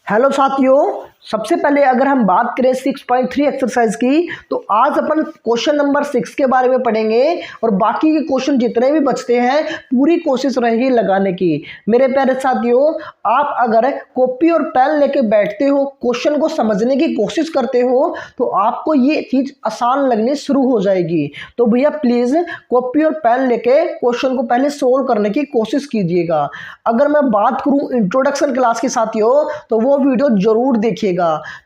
Hello साथियों, सबसे पहले अगर हम बात करें 6.3 एक्सरसाइज की तो आज अपन क्वेश्चन नंबर 6 के बारे में पढ़ेंगे और बाकी के क्वेश्चन जितने भी बचते हैं पूरी कोशिश रहेगी लगाने की। मेरे प्यारे साथियों, आप अगर कॉपी और पेन लेके बैठते हो, क्वेश्चन को समझने की कोशिश करते हो तो आपको ये चीज़ आसान लगनी शुरू हो जाएगी। तो भैया प्लीज़ कॉपी और पेन लेके क्वेश्चन को पहले सोल्व करने की कोशिश कीजिएगा। अगर मैं बात करूँ इंट्रोडक्शन क्लास की साथियों तो वो वीडियो जरूर देखिएगा।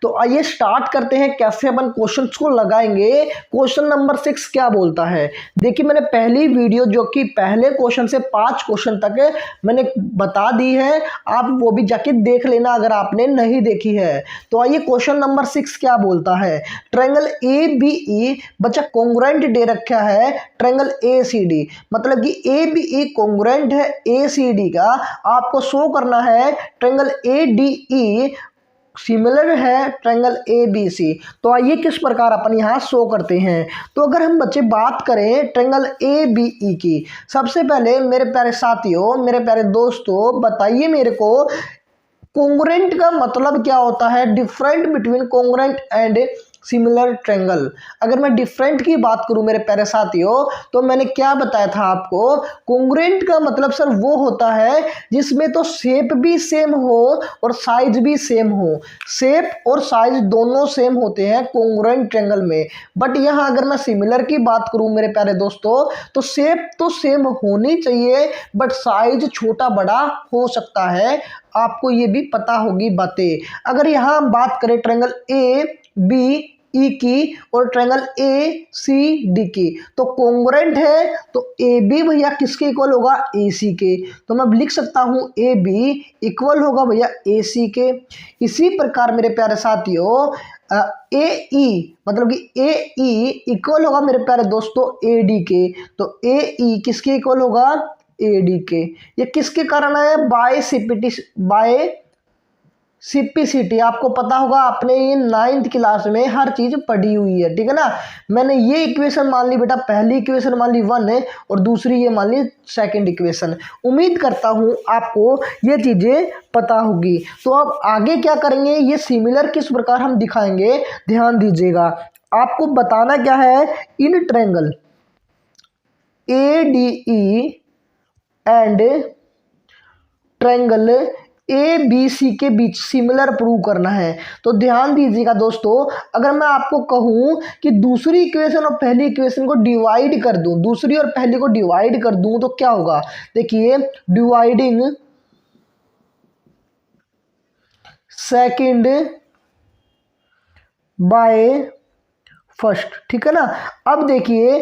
तो आइए स्टार्ट करते हैं कैसे अपन क्वेश्चंस को लगाएंगे। क्वेश्चन नंबर 6 क्या बोलता है, देखिए मैंने पहली वीडियो जो कि पहले क्वेश्चन से 5 क्वेश्चन तक मैंने बता दी है, आप वो भी जाके देख लेना अगर आपने नहीं देखी है। तो आइए क्वेश्चन नंबर 6 क्या बोलता है। ट्रायंगल ए बी ई बच्चा कॉन्ग्रुएंट दे रखा है ट्रायंगल ए सी डी, मतलब कि ए बी ई कॉन्ग्रुएंट है ए सी डी का। आपको शो करना है triangle A D E similar है ट्रायंगल ए बी सी। तो आइए किस प्रकार अपन यहाँ शो करते हैं। तो अगर हम बच्चे बात करें ट्रायंगल ए बी ई की, सबसे पहले मेरे प्यारे साथियों, मेरे प्यारे दोस्तों, बताइए मेरे को कॉन्ग्रुएंट का मतलब क्या होता है। Different between congruent and similar triangle. अगर मैं डिफरेंट की बात करूं मेरे प्यारे साथियों तो मैंने क्या बताया था आपको, कॉन्ग्रुएंट का मतलब सर वो होता है जिसमें तो शेप भी सेम हो और साइज भी सेम हो। शेप और साइज दोनों सेम होते हैं कॉन्ग्रुएंट ट्रायंगल में। बट यहाँ अगर मैं सिमिलर की बात करूं मेरे प्यारे दोस्तों तो शेप तो सेम होनी चाहिए बट साइज छोटा बड़ा हो सकता है। आपको ये भी पता होगी बातें। अगर यहाँ हम बात करें ट्रायंगल ए बी ई की और ट्रायंगल ए सी डी की, तो कॉन्ग्रुएंट है तो ए बी भैया किसके इक्वल होगा, ए सी के। तो मैं लिख सकता हूं ए बी इक्वल होगा भैया ए सी के। इसी प्रकार मेरे प्यारे साथियों ए ई मतलब कि ए ई इक्वल होगा मेरे प्यारे दोस्तों ए डी के। तो ए ई किसके इक्वल होगा, ए डी के। ये किसके कारण है, बाय सिपिसिटी। आपको पता होगा आपने ये 9th क्लास में हर चीज पढ़ी हुई है, ठीक है ना। मैंने ये इक्वेशन मान ली बेटा, पहली इक्वेशन मान ली 1 है और दूसरी ये मान ली सेकंड इक्वेशन। उम्मीद करता हूं आपको ये चीजें पता होगी। तो अब आगे क्या करेंगे, ये सिमिलर किस प्रकार हम दिखाएंगे, ध्यान दीजिएगा। आपको बताना क्या है, in triangle A D E and triangle A B C के बीच सिमिलर प्रूव करना है। तो ध्यान दीजिएगा दोस्तों, अगर मैं आपको कहूं कि दूसरी इक्वेशन और पहली इक्वेशन को डिवाइड कर दूं, दूसरी और पहली को डिवाइड कर दूं तो क्या होगा, देखिए डिवाइडिंग सेकंड बाय फर्स्ट, ठीक है ना। अब देखिए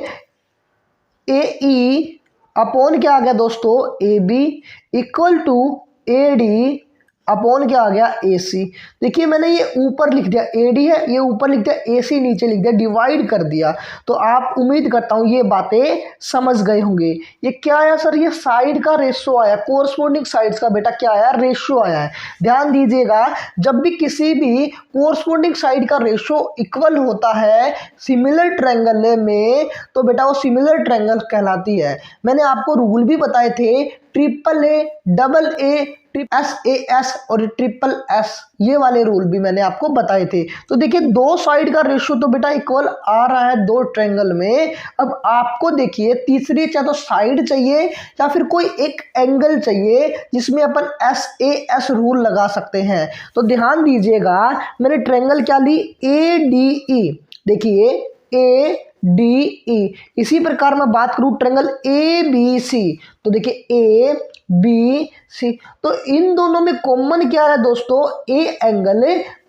ए ई अपॉन क्या आ गया दोस्तों, A B equal to A D upon क्या आ गया, ए सी। देखिए मैंने ये ऊपर लिख दिया ए डी है, ये ऊपर लिख दिया ए सी, नीचे लिख दिया, डिवाइड कर दिया। तो आप उम्मीद करता हूँ ये बातें समझ गए होंगे। ये क्या आया सर, ये साइड का रेशो आया, कोरस्पोंडिंग साइड्स का बेटा क्या आया, रेशो आया है। ध्यान दीजिएगा, जब भी किसी भी कोरस्पोंडिंग साइड का रेशो इक्वल होता है सिमिलर ट्रायंगल में तो बेटा वो सिमिलर ट्रायंगल कहलाती है। मैंने आपको रूल भी बताए थे, triple A, double A, S A S और ट्रिपल एस, ये वाले रूल भी मैंने आपको बताए थे। तो देखिए दो साइड का रेशो तो बेटा इक्वल आ रहा है दो ट्रायंगल में। अब आपको देखिए तीसरी चाहे तो साइड चाहिए या फिर कोई एक एंगल चाहिए जिसमें अपन एस ए एस रूल लगा सकते हैं। तो ध्यान दीजिएगा, मैंने ट्रायंगल क्या ली, ए डी ई। देखिए ए डी ई। इसी प्रकार मैं बात करूं ट्रायंगल ए बी सी, तो देखिए ए बी सी, तो इन दोनों में कॉमन क्या आ रहा है दोस्तों, ए एंगल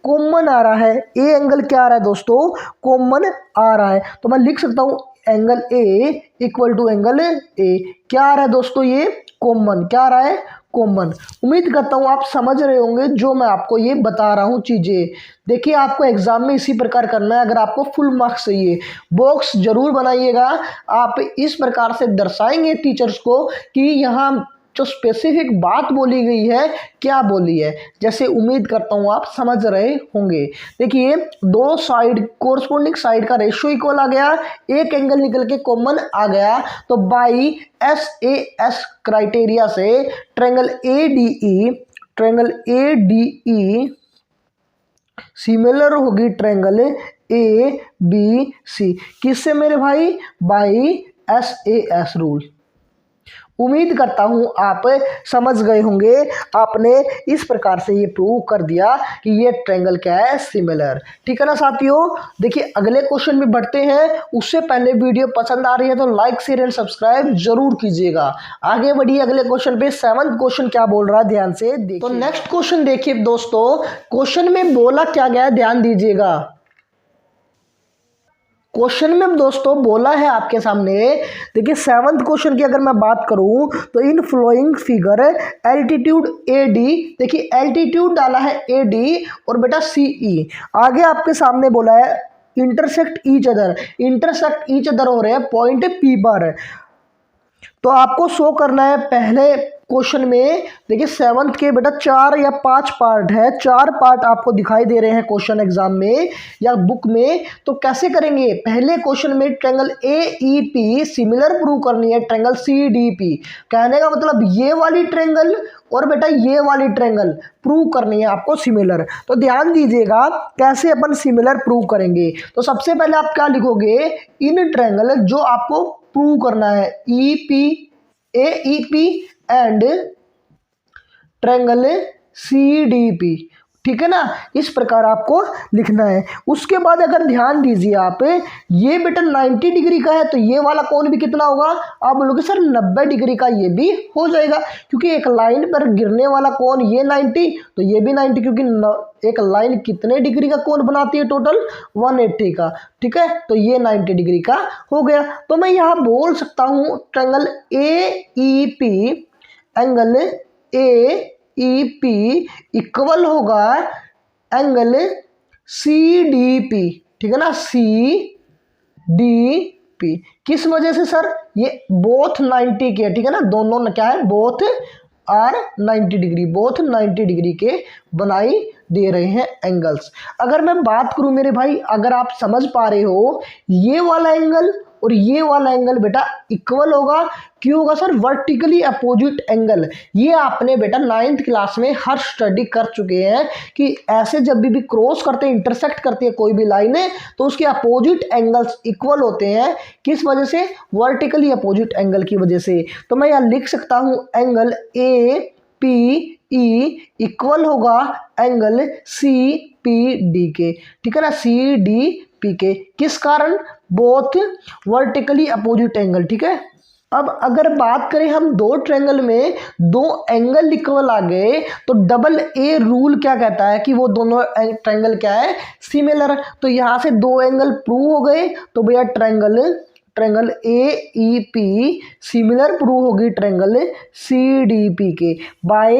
कॉमन आ रहा है। ए एंगल क्या आ रहा है दोस्तों, कॉमन आ रहा है। तो मैं लिख सकता हूं angle A equal to angle A. क्या आ रहा है दोस्तों, ये कॉमन, क्या आ रहा है, कॉमन। उम्मीद करता हूँ आप समझ रहे होंगे जो मैं आपको ये बता रहा हूँ चीज़ें। देखिए आपको एग्जाम में इसी प्रकार करना है। अगर आपको फुल मार्क्स चाहिए बॉक्स जरूर बनाइएगा। आप इस प्रकार से दर्शाएंगे टीचर्स को कि यहाँ जो स्पेसिफिक बात बोली गई है क्या बोली है, जैसे उम्मीद करता हूँ आप समझ रहे होंगे। देखिए दो साइड कोरस्पोंडिंग साइड का रेशियो इक्वल आ गया, एक एंगल निकल के कॉमन आ गया। तो by S A S criteria से triangle A D E similar होगी ट्रायंगल ए बी सी, किससे मेरे भाई, बाई SAS रूल। उम्मीद करता हूँ आप समझ गए होंगे। आपने इस प्रकार से ये प्रूव कर दिया कि ये ट्रायंगल क्या है, सिमिलर। ठीक है ना साथियों। देखिए अगले क्वेश्चन में बढ़ते हैं, उससे पहले वीडियो पसंद आ रही है तो लाइक शेयर एंड सब्सक्राइब जरूर कीजिएगा। आगे बढ़िए अगले क्वेश्चन पे। 7वां क्वेश्चन क्या बोल रहा है, ध्यान से देखिए। तो नेक्स्ट क्वेश्चन देखिए दोस्तों, क्वेश्चन में बोला क्या गया, ध्यान दीजिएगा। क्वेश्चन में दोस्तों बोला है आपके सामने, देखिए 7वां क्वेश्चन की अगर मैं बात करूं तो इन फ्लोइंग फिगर एल्टीट्यूड AD, देखिए एल्टीट्यूड डाला है AD और बेटा CE, आगे आपके सामने बोला है इंटरसेक्ट ईच अदर हो रहे हैं पॉइंट P पर। तो आपको शो करना है पहले क्वेश्चन में, देखिए 7th के बेटा 4 या 5 पार्ट है, 4 पार्ट आपको दिखाई दे रहे हैं क्वेश्चन एग्जाम में या बुक में। तो कैसे करेंगे, पहले क्वेश्चन में ट्रायंगल AEP सिमिलर प्रूव करनी है ट्रायंगल CDP, कहने का मतलब ये वाली ट्रायंगल और बेटा ये वाली ट्रायंगल प्रूव करनी है आपको सिमिलर। तो ध्यान दीजिएगा कैसे अपन सिमिलर प्रूव करेंगे। तो सबसे पहले आप क्या लिखोगे, इन ट्रायंगल जो आपको प्रूव करना है AEP एंड ट्रायंगल CDP, ठीक है ना, इस प्रकार आपको लिखना है। उसके बाद अगर ध्यान दीजिए आप, ये बेटा 90 डिग्री का है तो ये वाला कोण भी कितना होगा, आप बोलोगे सर 90 डिग्री का, ये भी हो जाएगा क्योंकि एक लाइन पर गिरने वाला कोण ये 90 तो ये भी 90, क्योंकि एक लाइन कितने डिग्री का कोण बनाती है, टोटल 180 का। ठीक है, तो ये 90 डिग्री का हो गया। तो मैं यहाँ बोल सकता हूँ triangle AEP angle AEP equal होगा एंगल CDP, ठीक है ना, CDP। किस वजह से सर, ये बोथ 90 के, ठीक है ना, दोनों क्या है, both are 90 degree, both 90 degree के बनाई दे रहे हैं एंगल्स। अगर मैं बात करूं मेरे भाई, अगर आप समझ पा रहे हो, ये वाला एंगल और ये वाला एंगल बेटा इक्वल होगा। क्यों होगा सर, वर्टिकली अपोजिट एंगल। ये आपने बेटा 9th क्लास में हर स्टडी कर चुके हैं कि ऐसे जब भी क्रॉस करते हैं, इंटरसेक्ट करती है कोई भी लाइन है तो उसके अपोजिट एंगल्स इक्वल होते हैं। किस वजह से, वर्टिकली अपोजिट एंगल की वजह से। तो मैं यहाँ लिख सकता हूँ एंगल APE इक्वल होगा एंगल CPD के, ठीक है ना, CDP के। किस कारण, बोथ वर्टिकली अपोजिट एंगल। ठीक है, अब अगर बात करें हम दो ट्रायंगल में दो एंगल इक्वल आ गए तो डबल A रूल क्या कहता है कि वो दोनों ट्रायंगल क्या है, सिमिलर। तो यहाँ से दो एंगल प्रूव हो गए। तो भैया ट्रायंगल AEP सिमिलर प्रूव होगी ट्रायंगल CDP के बाय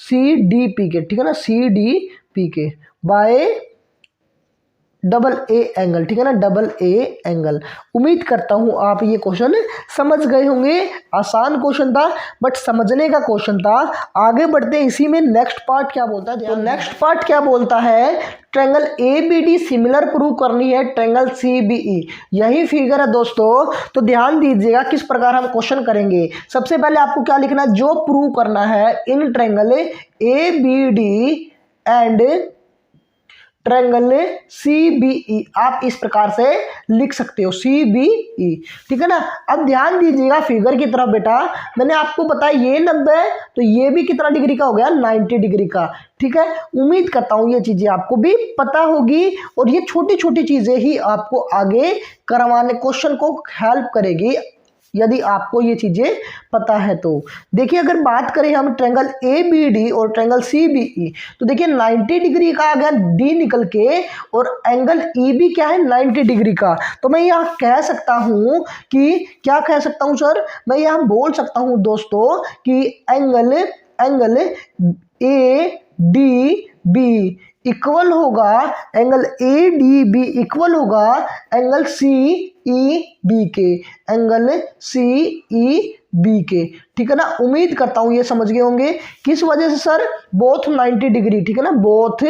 CDP के, ठीक है ना, CDP के बाय डबल A एंगल, ठीक है ना, डबल A एंगल। उम्मीद करता हूं आप ये क्वेश्चन समझ गए होंगे। आसान क्वेश्चन था बट समझने का क्वेश्चन था। आगे बढ़ते हैं, इसी में नेक्स्ट पार्ट क्या बोलता है, तो नेक्स्ट पार्ट क्या बोलता है, ट्रायंगल ABD सिमिलर प्रूव करनी है ट्रायंगल CBE। यही फिगर है दोस्तों। तो ध्यान दीजिएगा किस प्रकार हम क्वेश्चन करेंगे। सबसे पहले आपको क्या लिखना है, जो प्रूव करना है in triangle ABD and triangle CBE, आप इस प्रकार से लिख सकते हो CBE, ठीक है ना। अब ध्यान दीजिएगा फिगर की तरफ बेटा, मैंने आपको बताया ये 90 है तो ये भी कितना डिग्री का हो गया, 90 डिग्री का। ठीक है, उम्मीद करता हूं ये चीजें आपको भी पता होगी और ये छोटी छोटी चीजें ही आपको आगे करवाने क्वेश्चन को हेल्प करेगी यदि आपको ये चीजें पता है तो। देखिए अगर बात करें हम ट्रायंगल ABD और ट्रायंगल CBE, तो देखिए 90 डिग्री का आ गया D निकल के और एंगल EB क्या है, 90 डिग्री का। तो मैं यहाँ कह सकता हूँ कि क्या कह सकता हूँ सर, मैं यहाँ बोल सकता हूँ दोस्तों कि एंगल ADB इक्वल होगा, एंगल ADB इक्वल होगा एंगल CEB के, एंगल CEB के। ठीक है ना। उम्मीद करता हूँ ये समझ गए होंगे। किस वजह से सर? बोथ 90 डिग्री, ठीक है ना, बोथ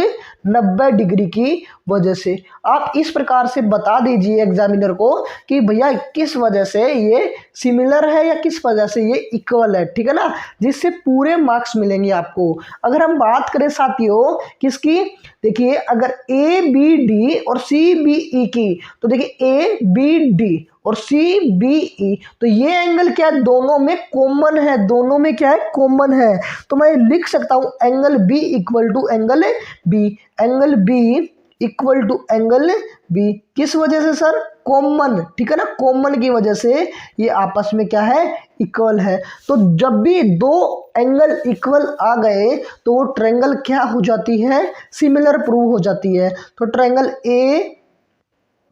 90 डिग्री की वजह से। आप इस प्रकार से बता दीजिए एग्जामिनर को कि भैया किस वजह से ये सिमिलर है या किस वजह से ये इक्वल है, ठीक है ना, जिससे पूरे मार्क्स मिलेंगे आपको। अगर हम बात करें साथियों किसकी, देखिए अगर ए बी डी और सी बी ई की, तो देखिए ए बी डी और सी बी ई, तो ये एंगल क्या है? दोनों में कॉमन है, दोनों में क्या है? कॉमन है। तो मैं लिख सकता हूं angle B equal to angle B, angle B equal to angle B. किस वजह से सर? कॉमन, ठीक है ना, कॉमन की वजह से ये आपस में क्या है? इक्वल है। तो जब भी दो एंगल इक्वल आ गए तो वो ट्रायंगल क्या हो जाती है? सिमिलर प्रूव हो जाती है। तो triangle A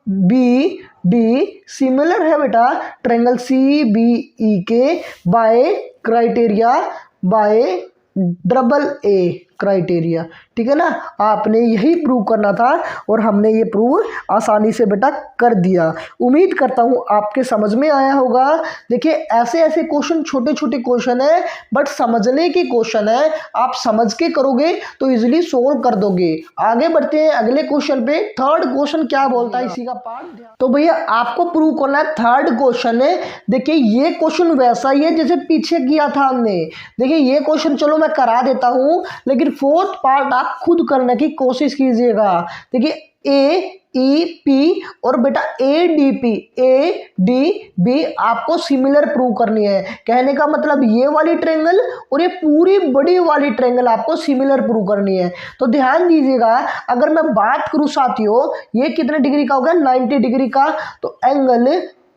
B D similar है बेटा ट्रायंगल सी बी ई के by criteria, by double A criteria, ठीक है ना। आपने यही प्रूव करना था और हमने ये प्रूव आसानी से बेटा कर दिया। उम्मीद करता हूँ आपके समझ में आया होगा। देखिए ऐसे ऐसे क्वेश्चन, छोटे छोटे क्वेश्चन है बट समझने के क्वेश्चन है। आप समझ के करोगे तो इजीली सोल्व कर दोगे। आगे बढ़ते हैं अगले क्वेश्चन पे। थर्ड क्वेश्चन क्या बोलता है इसी का पार्ट, तो भैया आपको प्रूव करना है थर्ड क्वेश्चन है। देखिए ये क्वेश्चन वैसा ही है जैसे पीछे किया था हमने। देखिए ये क्वेश्चन चलो मैं करा देता हूँ, लेकिन फोर्थ पार्ट आप खुद करने की कोशिश कीजिएगा। देखिए ए ई पी और बेटा A D P, A D B आपको सिमिलर प्रूव करनी है। कहने का मतलब ये वाली ट्रायंगल और ये पूरी बड़ी वाली ट्रायंगल आपको सिमिलर प्रूव करनी है। तो ध्यान दीजिएगा, अगर मैं बात करूं साथियों ये कितने डिग्री का होगा? 90 डिग्री का। तो angle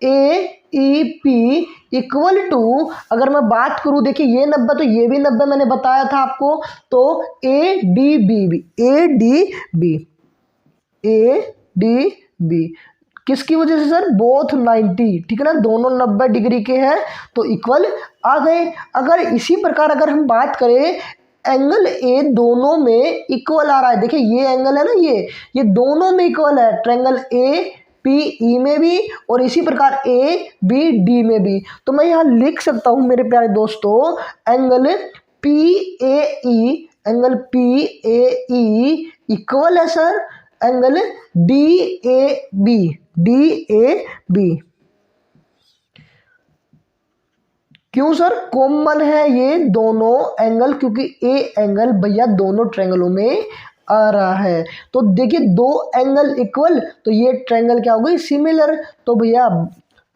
A E P equal to, अगर मैं बात करूं देखिए ये 90 तो ये भी 90 मैंने बताया था आपको। तो A D B A, D D A, D D बी किसकी वजह से सर? बोथ 90, ठीक है ना, दोनों 90 डिग्री के हैं तो इक्वल आ गए। अगर इसी प्रकार अगर हम बात करें एंगल ए दोनों में इक्वल आ रहा है, देखिए ये एंगल है ना, ये दोनों में इक्वल है, ट्रायंगल ए पी ई में भी और इसी प्रकार ए बी डी में भी। तो मैं यहाँ लिख सकता हूँ मेरे प्यारे दोस्तों angle P A E, angle P A E equal है sir angle D A B, D A B. क्यों सर? कॉमन है ये दोनों एंगल, क्योंकि ए एंगल भैया दोनों ट्रायंगलों में आ रहा है। तो देखिए दो एंगल इक्वल तो ये ट्रायंगल क्या हो गई? सिमिलर। तो भैया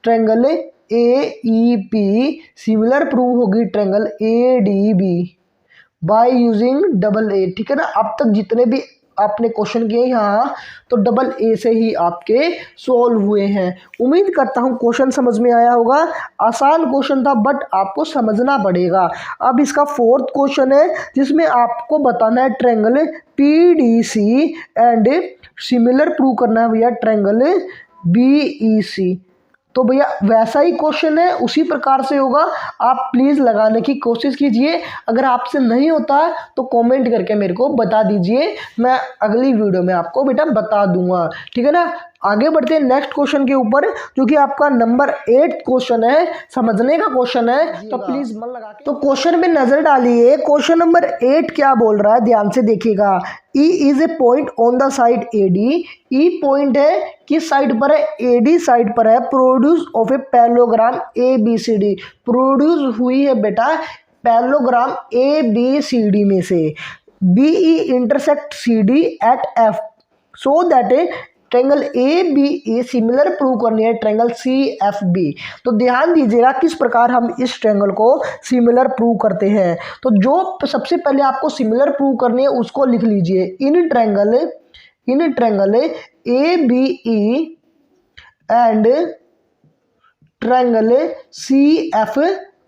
triangle A E P similar prove होगी triangle A D B by using double A, ठीक है ना। अब तक जितने भी आपने क्वेश्चन किए यहाँ तो डबल ए से ही आपके सॉल्व हुए हैं। उम्मीद करता हूँ क्वेश्चन समझ में आया होगा। आसान क्वेश्चन था बट आपको समझना पड़ेगा। अब इसका फोर्थ क्वेश्चन है जिसमें आपको बताना है triangle P D C and similar prove करना है भैया ट्रायंगल बी ई सी। तो भैया वैसा ही क्वेश्चन है, उसी प्रकार से होगा। आप प्लीज़ लगाने की कोशिश कीजिए। अगर आपसे नहीं होता तो कमेंट करके मेरे को बता दीजिए, मैं अगली वीडियो में आपको बेटा बता दूंगा, ठीक है ना। आगे बढ़ते हैं नेक्स्ट क्वेश्चन के ऊपर जो कि आपका नंबर 8 क्वेश्चन है, समझने का क्वेश्चन है, तो प्लीज मन लगा के तो क्वेश्चन में नजर डालिए। क्वेश्चन नंबर 8 क्या बोल रहा है, ध्यान से देखिएगा। E is a point on the side A D, E point है किस साइड पर है? ए डी साइड पर है। Produce of a parallelogram A B C D, produce हुई है बेटा parallelogram A B C D में से। B E intersect C D at F so that triangle A B A similar prove करनी है triangle C F B. तो ध्यान दीजिएगा किस प्रकार हम इस ट्रायंगल को सिमिलर प्रूव करते हैं। तो जो सबसे पहले आपको सिमिलर प्रूव करनी है उसको लिख लीजिए। In triangle A B E and triangle C F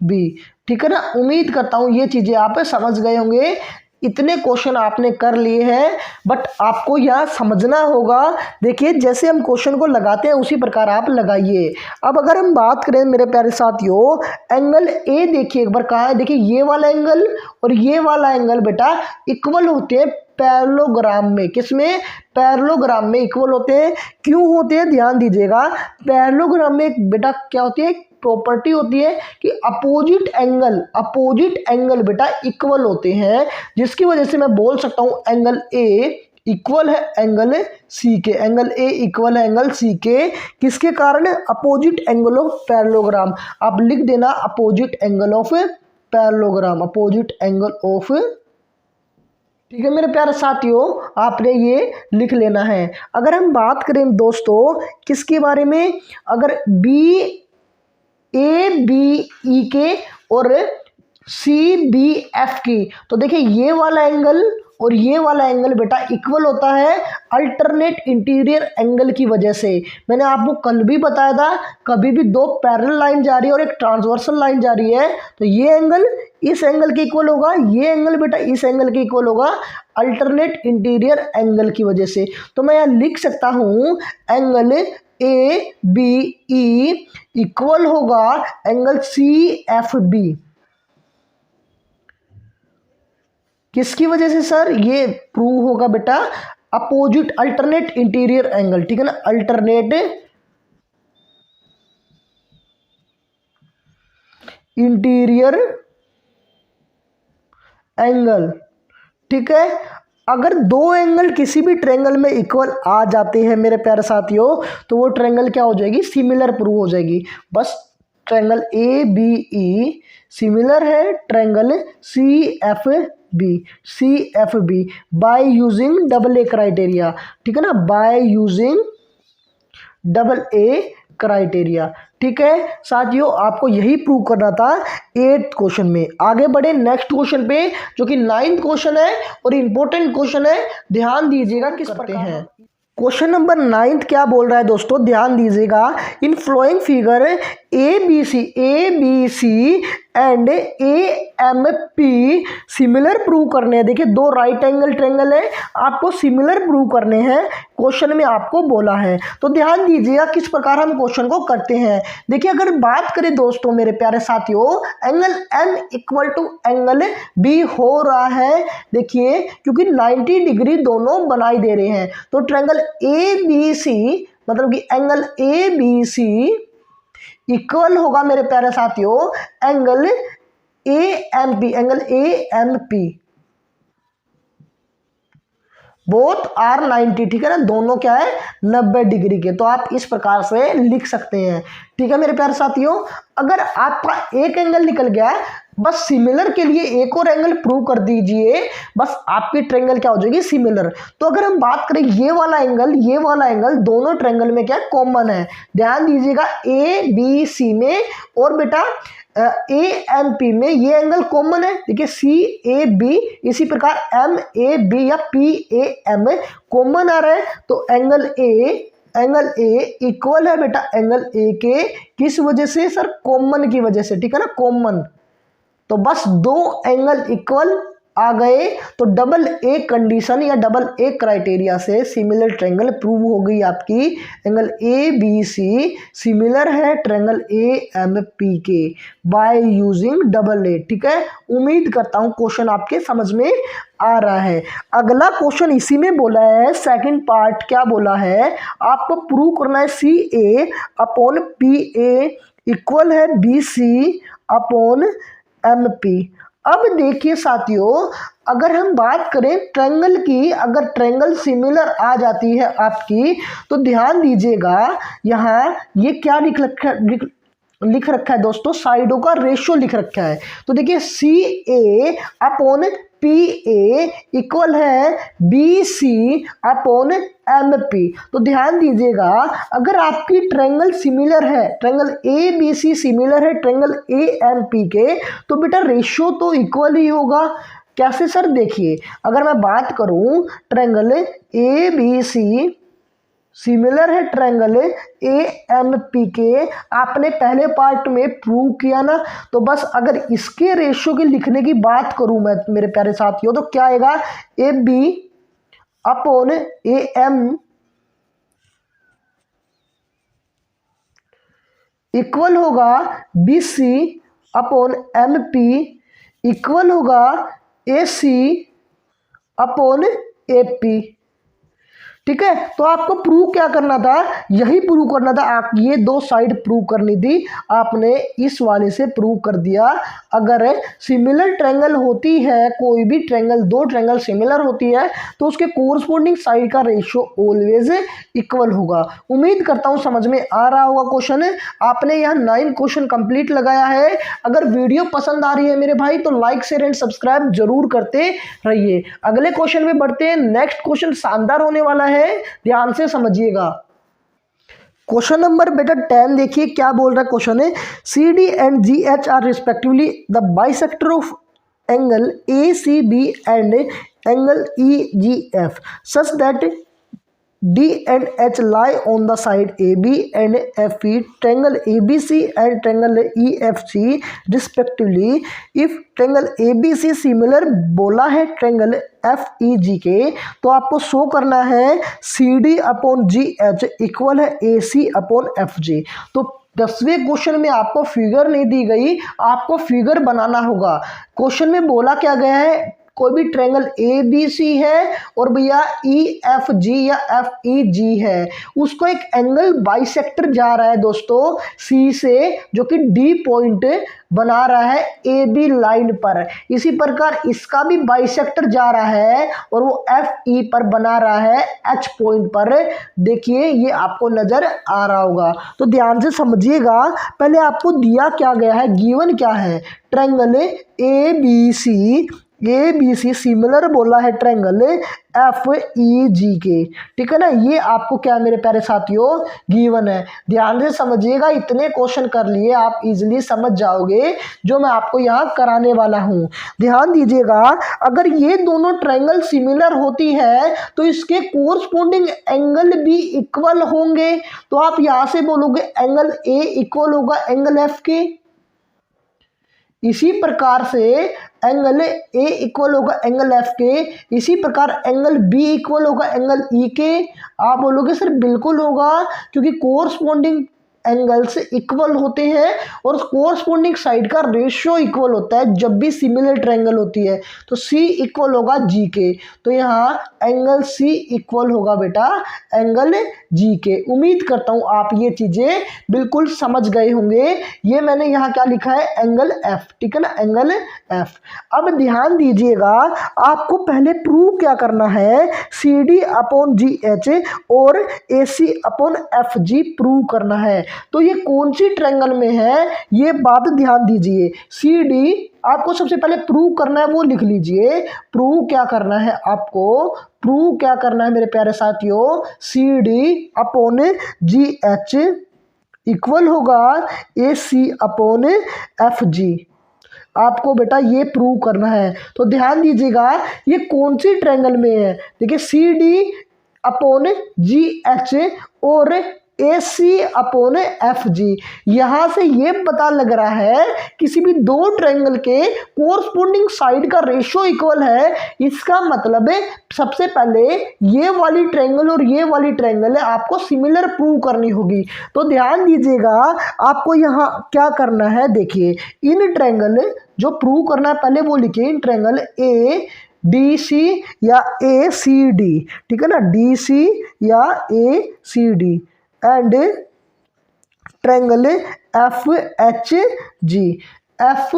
B, ठीक है ना। उम्मीद करता हूँ ये चीजें आप समझ गए होंगे। इतने क्वेश्चन आपने कर लिए हैं बट आपको यहाँ समझना होगा। देखिए जैसे हम क्वेश्चन को लगाते हैं उसी प्रकार आप लगाइए। अब अगर हम बात करें मेरे प्यारे साथियों, एंगल ए देखिए एक बार कहाँ है, देखिए ये वाला एंगल और ये वाला एंगल बेटा इक्वल होते हैं पैरेललोग्राम में। किसमें? पैरेललोग्राम में इक्वल होते हैं। क्यों होते हैं? ध्यान दीजिएगा, पैरेललोग्राम में बेटा क्या होती है? प्रॉपर्टी होती है कि अपोजिट एंगल बेटा इक्वल होते हैं, जिसकी वजह से मैं बोल सकता हूं एंगल ए इक्वल है एंगल सी के। एंगल ए इक्वल है एंगल सी के, किसके कारण? Opposite angle of parallelogram. आप लिख देना opposite angle of parallelogram, opposite angle of, ठीक है मेरे प्यारे साथियों, आपने ये लिख लेना है। अगर हम बात करें दोस्तों किसके बारे में, अगर बी ए बी ई के और सी बी एफ की, तो देखिए ये वाला एंगल और ये वाला एंगल बेटा इक्वल होता है अल्टरनेट इंटीरियर एंगल की वजह से। मैंने आपको कल भी बताया था, कभी भी दो पैरेलल लाइन जा रही है और एक ट्रांसवर्सल लाइन जा रही है तो ये एंगल इस एंगल के इक्वल होगा, ये एंगल बेटा इस एंगल के इक्वल होगा अल्टरनेट इंटीरियर एंगल की वजह से। तो मैं यहाँ लिख सकता हूँ angle A B E equal होगा एंगल सी एफ बी। किसकी वजह से सर? ये प्रूव होगा बेटा अपोजिट अल्टरनेट इंटीरियर एंगल, ठीक है ना, अल्टरनेट इंटीरियर एंगल, ठीक है। अगर दो एंगल किसी भी ट्रायंगल में इक्वल आ जाते हैं मेरे प्यारे साथियों, तो वो ट्रायंगल क्या हो जाएगी? सिमिलर प्रूव हो जाएगी। बस triangle A B E similar है triangle C F B by using double A criteria, ठीक है ना, by using double A criteria, ठीक है साथियों। आपको यही प्रूव करना था 8th क्वेश्चन में। आगे बढ़े नेक्स्ट क्वेश्चन पे, जो कि 9th क्वेश्चन है और इंपॉर्टेंट क्वेश्चन है, ध्यान दीजिएगा किस प्रकार है। क्वेश्चन नंबर 9 क्या बोल रहा है दोस्तों, ध्यान दीजिएगा। In following figure A B C and A M P similar prove करने हैं। देखिए दो राइट एंगल ट्रायंगल है, आपको सिमिलर प्रूव करने हैं, क्वेश्चन में आपको बोला है। तो ध्यान दीजिएगा किस प्रकार हम क्वेश्चन को करते हैं। देखिए अगर बात करें दोस्तों मेरे प्यारे साथियों, angle M equal to angle B हो रहा है, देखिए क्योंकि 90 डिग्री दोनों बनाई दे रहे हैं, तो ट्रायंगल ए बी सी मतलब कि angle A B C equal होगा मेरे प्यारे साथियों angle A M P, both are 90, ठीक है ना, दोनों क्या है 90 डिग्री के। तो आप इस प्रकार से लिख सकते हैं, ठीक है मेरे प्यारे साथियों। अगर आपका एक एंगल निकल गया, बस सिमिलर के लिए एक और एंगल प्रूव कर दीजिए, बस आपकी ट्रायंगल क्या हो जाएगी? सिमिलर। तो अगर हम बात करें ये वाला एंगल दोनों ट्रायंगल में क्या कॉमन है, ध्यान दीजिएगा ए बी सी में और बेटा ए एम पी में ये एंगल कॉमन है। देखिए सी ए बी, इसी प्रकार एम ए बी या पी ए एम कॉमन आ रहा है, तो एंगल ए इक्वल है बेटा एंगल ए के, किस वजह से सर? कॉमन की वजह से, ठीक है ना, कॉमन। तो बस दो एंगल इक्वल आ गए, तो डबल ए कंडीशन या डबल ए क्राइटेरिया से सिमिलर ट्रायंगल प्रूव हो गई आपकी। Angle A B C similar है ट्रायंगल ए एम पी के बाय यूजिंग डबल ए, ठीक है। उम्मीद करता हूं क्वेश्चन आपके समझ में आ रहा है। अगला क्वेश्चन इसी में बोला है, सेकंड पार्ट क्या बोला है, आपको प्रूव करना है C A upon P A equal है B C upon M P. अब देखिए साथियों, अगर हम बात करें ट्रायंगल की, अगर ट्रायंगल सिमिलर आ जाती है आपकी, तो ध्यान दीजिएगा यहाँ ये क्या लिख रखा है दोस्तों, साइडों का रेशियो लिख रखा है। तो देखिए C A upon P A equal है B C upon M P. तो ध्यान दीजिएगा, अगर आपकी ट्रायंगल सिमिलर है, triangle A B C similar है ट्रायंगल ए एम पी के, तो बेटा रेशियो तो इक्वल ही होगा। कैसे सर? देखिए अगर मैं बात करूं triangle A B C similar है ट्रायंगल ए एम पी के, आपने पहले पार्ट में प्रूव किया ना, तो बस अगर इसके रेशियो की लिखने की बात करूं मैं मेरे प्यारे साथियों, तो क्या आएगा? A B upon A M equal होगा B C upon M P equal होगा A C upon A P, ठीक है। तो आपको प्रूव क्या करना था, यही प्रूव करना था, आप ये दो साइड प्रूव करनी थी, आपने इस वाले से प्रूव कर दिया। अगर सिमिलर ट्रायंगल होती है, कोई भी ट्रायंगल, दो ट्रायंगल सिमिलर होती है तो उसके कोरस्पोंडिंग साइड का रेशियो ऑलवेज इक्वल होगा। उम्मीद करता हूं समझ में आ रहा होगा क्वेश्चन। आपने यहाँ 9 क्वेश्चन कंप्लीट लगाया है। अगर वीडियो पसंद आ रही है मेरे भाई तो लाइक शेयर एंड सब्सक्राइब जरूर करते रहिए। अगले क्वेश्चन में बढ़ते हैं। नेक्स्ट क्वेश्चन शानदार होने वाला है, ध्यान से समझिएगा। क्वेश्चन नंबर बेटा 10 देखिए क्या बोल रहा है क्वेश्चन है, C D and G H are respectively the bisector of angle A C B and angle E G F such that D and H lie on the side AB and FE, triangle ABC and triangle EFC respectively. If triangle ABC similar बोला है triangle FEG के, तो आपको show करना है CD upon GH equal है AC upon FG। तो 10वें क्वेश्चन में आपको फिगर नहीं दी गई, आपको फिगर बनाना होगा। क्वेश्चन में बोला क्या गया है, कोई भी ट्रायंगल ए बी सी है और भैया ई एफ जी या एफ ई जी है, उसको एक एंगल बाइसेक्टर जा रहा है दोस्तों सी से, जो कि डी पॉइंट बना रहा है ए बी लाइन पर। इसी प्रकार इसका भी बाइसेक्टर जा रहा है और वो एफ ई पर बना रहा है एच पॉइंट पर। देखिए ये आपको नजर आ रहा होगा, तो ध्यान से समझिएगा। पहले आपको दिया क्या गया है, गिवन क्या है, triangle A B C similar बोला है ट्रायंगल एफ ई जी के, ठीक है ना। ये आपको क्या मेरे प्यारे साथियों गिवन है। ध्यान से समझिएगा, इतने क्वेश्चन कर लिए आप इजीली समझ जाओगे जो मैं आपको यहाँ कराने वाला हूँ। ध्यान दीजिएगा, अगर ये दोनों ट्रायंगल सिमिलर होती है तो इसके कोरस्पोंडिंग एंगल भी इक्वल होंगे। तो आप यहाँ से बोलोगे एंगल ए इक्वल होगा एंगल एफ के, इसी प्रकार से एंगल ए इक्वल होगा एंगल एफ के, इसी प्रकार एंगल बी इक्वल होगा एंगल ई के। आप बोलोगे सर बिल्कुल होगा, क्योंकि कोरस्पोंडिंग एंगल्स इक्वल होते हैं और कोरस्पोंडिंग साइड का रेशियो इक्वल होता है जब भी सिमिलर ट्रायंगल होती है। तो C इक्वल होगा G के, तो यहाँ एंगल C इक्वल होगा बेटा एंगल G के। उम्मीद करता हूँ आप ये चीज़ें बिल्कुल समझ गए होंगे। ये मैंने यहाँ क्या लिखा है एंगल F, ठीक है ना, एंगल F। अब ध्यान दीजिएगा, आपको पहले प्रूव क्या करना है, CD अपॉन GH और AC अपॉन FG प्रूव करना है। तो ये कौन सी ट्रायंगल में है ये बात ध्यान दीजिए। सी डी आपको सबसे पहले प्रूव करना है, वो लिख लीजिए। प्रूव क्या करना है आपको, प्रूव क्या करना है मेरे प्यारे साथियों, C D upon G H equal होगा A C upon F G. आपको बेटा ये प्रूव करना है। तो ध्यान दीजिएगा, ये कौन सी ट्रायंगल में है, देखिए C D upon G H और A C upon F G. यहाँ से ये पता लग रहा है किसी भी दो ट्रायंगल के कोरस्पोंडिंग साइड का रेशियो इक्वल है। इसका मतलब है सबसे पहले ये वाली ट्रायंगल और ये वाली ट्रायंगल है आपको सिमिलर प्रूव करनी होगी। तो ध्यान दीजिएगा, आपको यहाँ क्या करना है, देखिए इन ट्रायंगल जो प्रूव करना है पहले वो लिखिए, इन ट्रायंगल ए डी सी या ए सी डी, ठीक है ना, डी सी या A C D and triangle F H G, F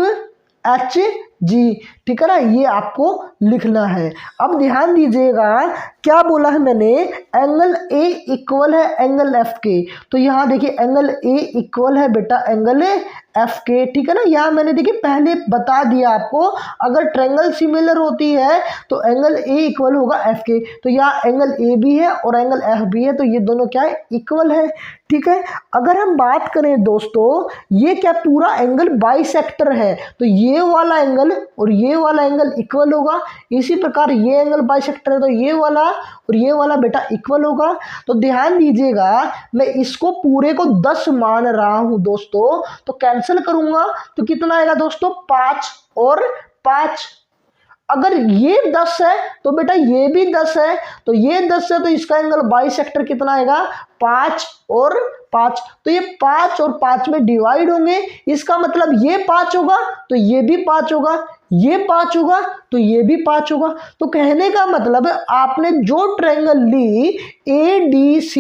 H G, ठीक है ना, ये आपको लिखना है। अब ध्यान दीजिएगा क्या बोला है मैंने, एंगल ए इक्वल है एंगल एफ के। तो यहाँ देखिए एंगल ए इक्वल है बेटा एंगल एफ के, ठीक है ना। यहाँ मैंने देखिए पहले बता दिया आपको, अगर ट्रायंगल सिमिलर होती है तो एंगल ए इक्वल होगा एफ के। तो यहाँ एंगल ए भी है और एंगल एफ भी है, तो ये दोनों क्या है, इक्वल है, ठीक है। अगर हम बात करें दोस्तों, ये क्या पूरा एंगल बाइसेक्टर है, तो ये वाला एंगल और ये वाला एंगल इक्वल होगा। इसी प्रकार ये एंगल बाइसेक्टर है तो ये वाला और ये वाला बेटा इक्वल होगा। तो ध्यान दीजिएगा, मैं इसको पूरे को 10 मान रहा हूं दोस्तों, तो कैंसिल करूंगा तो कितना आएगा दोस्तों, 5 और 5। अगर ये 10 है तो बेटा ये भी 10 है, तो ये 10 है तो इसका एंगल बाइसेक्टर कितना आएगा, 5 और 5। तो ये 5 और 5 में डिवाइड होंगे, इसका मतलब ये 5 होगा तो ये भी 5 होगा, ये 5 होगा तो ये भी 5 होगा। तो कहने का मतलब है आपने जो ट्रायंगल ली ADC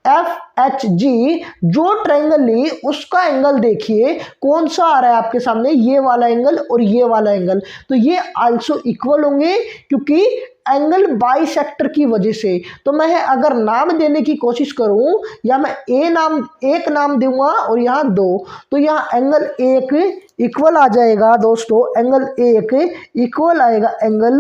FHG, जो ट्रायंगल ली उसका एंगल देखिए कौन सा आ रहा है आपके सामने, ये वाला एंगल और ये वाला एंगल। तो ये आल्सो इक्वल होंगे क्योंकि एंगल बाइसेक्टर की वजह से। तो मैं अगर नाम देने की कोशिश करूं या मैं एक नाम दूंगा और यहाँ 2, तो यहाँ एंगल 1 इक्वल आ जाएगा दोस्तों, एंगल 1 इक्वल आएगा एंगल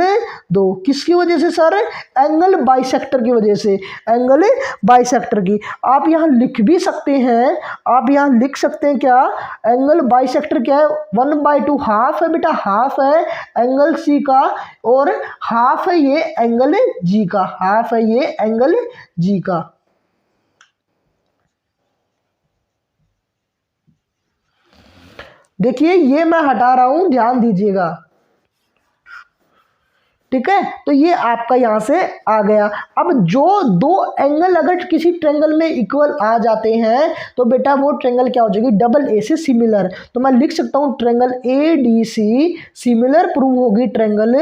2। किसकी वजह से सर? एंगल बाइसेक्टर की वजह से, एंगल बाइसेक्टर की। आप यहाँ लिख भी सकते हैं, आप यहाँ लिख सकते हैं क्या, एंगल बाइसेक्टर क्या है, 1/2 हाफ है बेटा, हाफ है एंगल सी का और हाफ है ये एंगल जी का, हाफ है ये एंगल जी का। देखिए ये मैं हटा रहा हूं, ध्यान दीजिएगा, ठीक है। तो ये आपका यहां से आ गया। अब जो दो एंगल अगर किसी ट्रायंगल में इक्वल आ जाते हैं तो बेटा वो ट्रायंगल क्या हो जाएगी, डबल ए से सिमिलर। तो मैं लिख सकता हूं ट्रायंगल ADC सिमिलर प्रूव होगी ट्रायंगल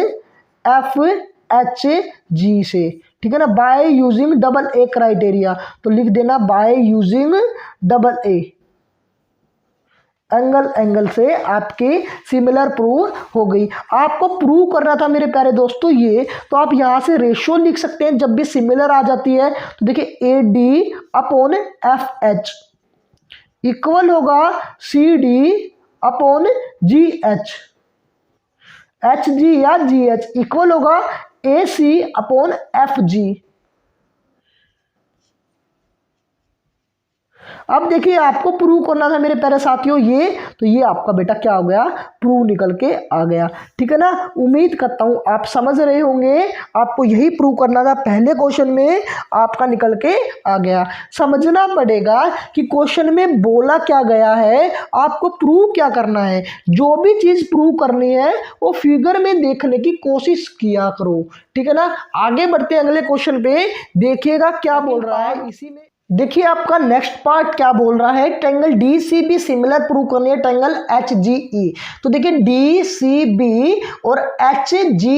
FHG से, ठीक है ना, by using double A criteria. तो लिख देना बाय यूजिंग डबल ए, एंगल से आपके सिमिलर प्रूव हो गई। आपको प्रूव करना था मेरे प्यारे दोस्तों ये, तो आप यहाँ से रेशियो लिख सकते हैं जब भी सिमिलर आ जाती है। तो देखिए AD/FH इक्वल होगा CD/GH, HG या GH इक्वल होगा AC/FG। अब देखिए आपको प्रूव करना था मेरे प्यारे साथियों ये, तो ये आपका बेटा क्या हो गया, प्रूव निकल के आ गया, ठीक है ना। उम्मीद करता हूं आप समझ रहे होंगे, आपको यही प्रूव करना था, पहले क्वेश्चन में आपका निकल के आ गया। समझना पड़ेगा कि क्वेश्चन में बोला क्या गया है, आपको प्रूव क्या करना है। जो भी चीज प्रूव करनी है वो फिगर में देखने की कोशिश किया करो, ठीक है ना। आगे बढ़ते हैं अगले क्वेश्चन पे, देखिएगा क्या बोल रहा है इसी में। देखिए आपका नेक्स्ट पार्ट क्या बोल रहा है, ट्रायंगल DCB सिमिलर प्रूव करनी है ट्रायंगल HGE। तो देखिए DCB और HGE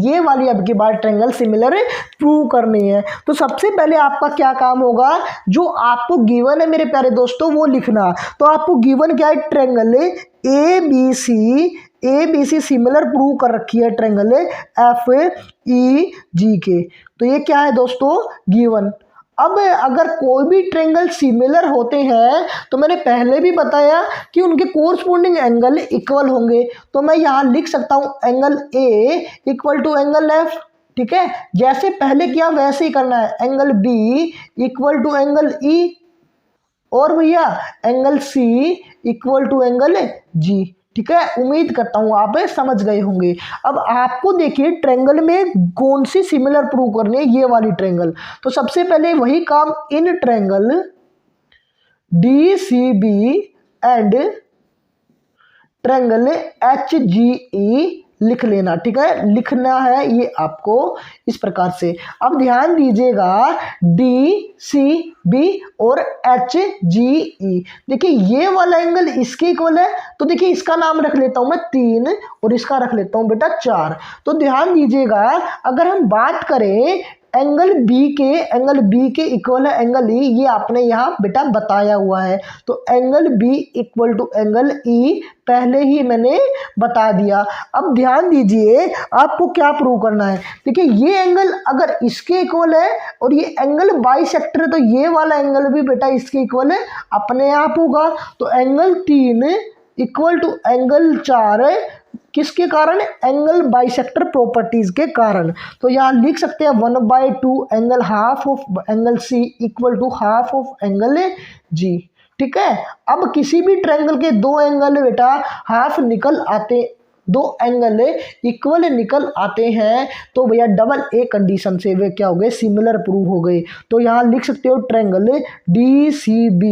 ये वाली अब की बार ट्रायंगल सिमिलर प्रूव करनी है। तो सबसे पहले आपका क्या काम होगा, जो आपको गिवन है मेरे प्यारे दोस्तों वो लिखना। तो आपको गिवन क्या है, ट्रायंगल ABC सिमिलर प्रूव कर रखी है ट्रायंगल FEG के। तो ये क्या है दोस्तों, गिवन। अब अगर कोई भी ट्रायंगल सिमिलर होते हैं तो मैंने पहले भी बताया कि उनके कोरस्पोंडिंग एंगल इक्वल होंगे। तो मैं यहाँ लिख सकता हूँ angle A equal to angle F, ठीक है। जैसे पहले किया वैसे ही करना है, angle B equal to angle E, और भैया angle C equal to angle G, ठीक है। उम्मीद करता हूं आप समझ गए होंगे। अब आपको देखिए ट्रायंगल में कौन सी सिमिलर प्रूव करनी है, ये वाली ट्रायंगल। तो सबसे पहले वही काम, in triangle DCB and triangle HGE लिख लेना, ठीक है। लिखना है ये आपको इस प्रकार से। अब ध्यान दीजिएगा DCB और HGE, देखिए ये वाला एंगल इसके इक्वल है। तो देखिए इसका नाम रख लेता हूं मैं 3 और इसका रख लेता हूं बेटा 4। तो ध्यान दीजिएगा अगर हम बात करें एंगल बी के इक्वल है एंगल ई, ये आपने यहाँ बेटा बताया हुआ है। तो angle B equal to angle E पहले ही मैंने बता दिया। अब ध्यान दीजिए आपको क्या प्रूव करना है। देखिए ये एंगल अगर इसके इक्वल है और ये एंगल बाइसेक्टर है तो ये वाला एंगल भी बेटा इसके इक्वल है, अपने आप होगा। तो एंगल 3 इक्वल टू एंगल 4 किसके कारण, एंगल बाइसेक्टर प्रॉपर्टीज के कारण। तो यहाँ लिख सकते हैं 1/2 angle half of angle C equal to half of angle G, ठीक है। अब किसी भी ट्रायंगल के दो एंगल बेटा हाफ निकल आते, दो एंगल इक्वल निकल आते हैं तो भैया डबल ए कंडीशन से वे क्या हो गए, सिमिलर प्रूव हो गए। तो यहाँ लिख सकते हो ट्रायंगल DCB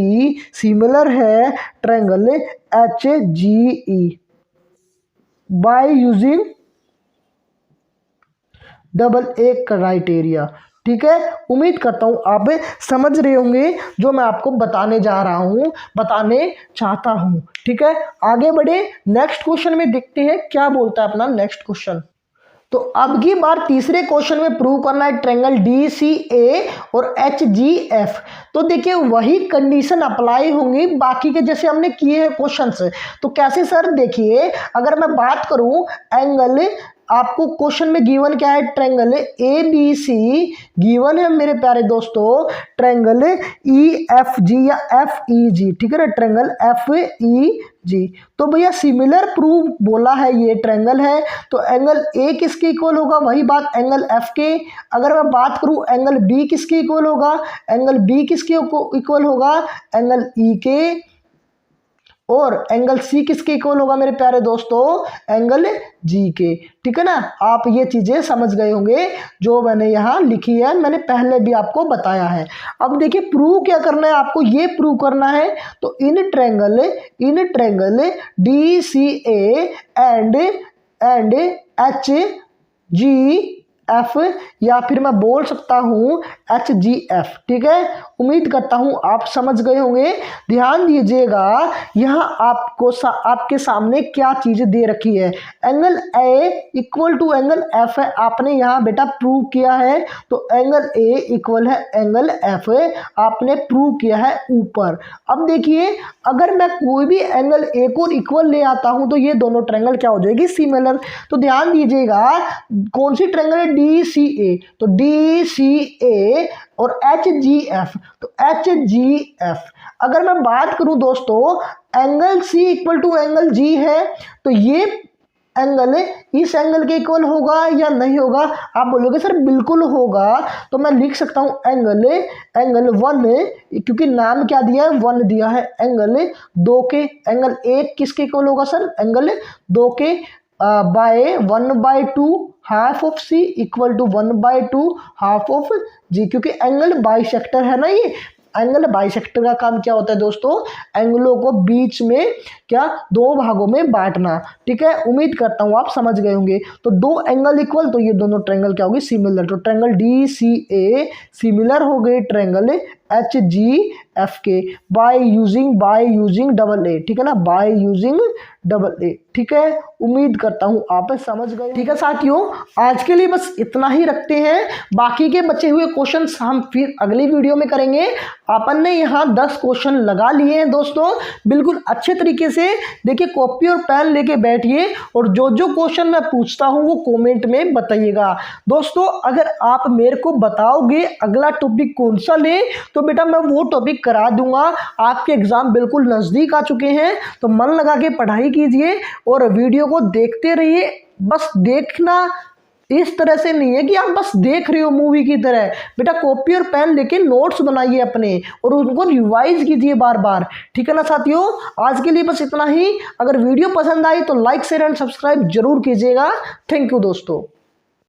सिमिलर है triangle HGE by using double A criteria, ठीक है, उम्मीद करता हूँ आप समझ रहे होंगे जो मैं आपको बताने जा रहा हूँ, बताने चाहता हूँ। ठीक है, आगे बढ़े, नेक्स्ट क्वेश्चन में देखते हैं क्या बोलता है अपना नेक्स्ट क्वेश्चन। तो अब की बार तीसरे क्वेश्चन में प्रूव करना है ट्रायंगल DCA और HGF। तो देखिए वही कंडीशन अप्लाई होंगी बाकी के जैसे हमने किए हैं क्वेश्चंस। तो कैसे सर, देखिए अगर मैं बात करूं एंगल, आपको क्वेश्चन में गिवन क्या है, ट्रायंगल ABC गिवन है मेरे प्यारे दोस्तों, ट्रायंगल EFG या FEG, ठीक है ना, ट्रायंगल FEG। तो भैया सिमिलर प्रूफ बोला है, ये ट्रायंगल है तो एंगल A किसके इक्वल होगा, वही बात एंगल F के। अगर मैं बात करूं एंगल B किसके इक्वल होगा, एंगल B किसके इक्वल होगा, एंगल E के। और एंगल C किसके इक्वल होगा मेरे प्यारे दोस्तों, एंगल G के। ठीक है ना, आप ये चीजें समझ गए होंगे जो मैंने यहाँ लिखी है, मैंने पहले भी आपको बताया है। अब देखिए प्रूव क्या करना है आपको, ये प्रूव करना है तो in triangle DCA and HGF, या फिर मैं बोल सकता हूँ HGF। ठीक है, उम्मीद करता हूँ आप समझ गए होंगे। ध्यान दीजिएगा यहाँ आपके सामने क्या चीज़ दे रखी है, angle A equal to angle F है, आपने यहाँ बेटा प्रूव किया है। तो एंगल A इक्वल है एंगल F, आपने प्रूव किया है ऊपर। अब देखिए अगर मैं कोई भी एंगल A को इक्वल ले आता हूँ तो ये दोनों ट्रायंगल क्या हो जाएगी, सिमिलर। तो ध्यान दीजिएगा कौन सी ट्रायंगल है, DCA, तो DCA और HGF, तो HGF। अगर मैं बात करूं दोस्तों angle C equal to angle G है, तो ये एंगल इस एंगल के इक्वल होगा या नहीं होगा, आप बोलोगे सर बिल्कुल होगा। तो मैं लिख सकता हूं एंगल 1, क्योंकि नाम क्या दिया है, 1 दिया है, एंगल 2 के, एंगल 1 किसके इक्वल होगा सर, एंगल 2 के by 1/2 half of C equal to 1/2 half of G, क्योंकि एंगल बाइसेक्टर है ना। ये एंगल बाइसेक्टर का काम क्या होता है दोस्तों, एंगलों को बीच में क्या दो भागों में बांटना। ठीक है, उम्मीद करता हूँ आप समझ गए होंगे। तो दो एंगल इक्वल, तो ये दोनों ट्रायंगल क्या होगी, सिमिलर। तो ट्रायंगल DCA सिमिलर हो गए ट्रायंगल HGF के बाय यूजिंग AA। ठीक है ना, बाय यूजिंग AA। ठीक है, उम्मीद करता हूं आप समझ गए। ठीक है साथियों, आज के लिए बस इतना ही रखते हैं, बाकी के बचे हुए क्वेश्चंस हम फिर अगली वीडियो में करेंगे। अपन ने यहाँ 10 क्वेश्चन लगा लिए हैं दोस्तों, बिल्कुल अच्छे तरीके से देखिए, कॉपी और पेन लेके बैठिए और जो जो क्वेश्चन मैं पूछता हूँ वो कमेंट में बताइएगा दोस्तों। अगर आप मेरे को बताओगे अगला टॉपिक कौन सा ले, तो बेटा मैं वो टॉपिक करा दूंगा। आपके एग्जाम बिल्कुल नजदीक आ चुके हैं, तो मन लगा के पढ़ाई कीजिए और वीडियो को देखते रहिए। बस देखना इस तरह से नहीं है कि आप बस देख रहे हो मूवी की तरह, बेटा कॉपी और पेन लेके नोट्स बनाइए अपने और उनको रिवाइज कीजिए बार बार। ठीक है ना साथियों, आज के लिए बस इतना ही। अगर वीडियो पसंद आई तो लाइक शेयर एंड सब्सक्राइब जरूर कीजिएगा। थैंक यू दोस्तों।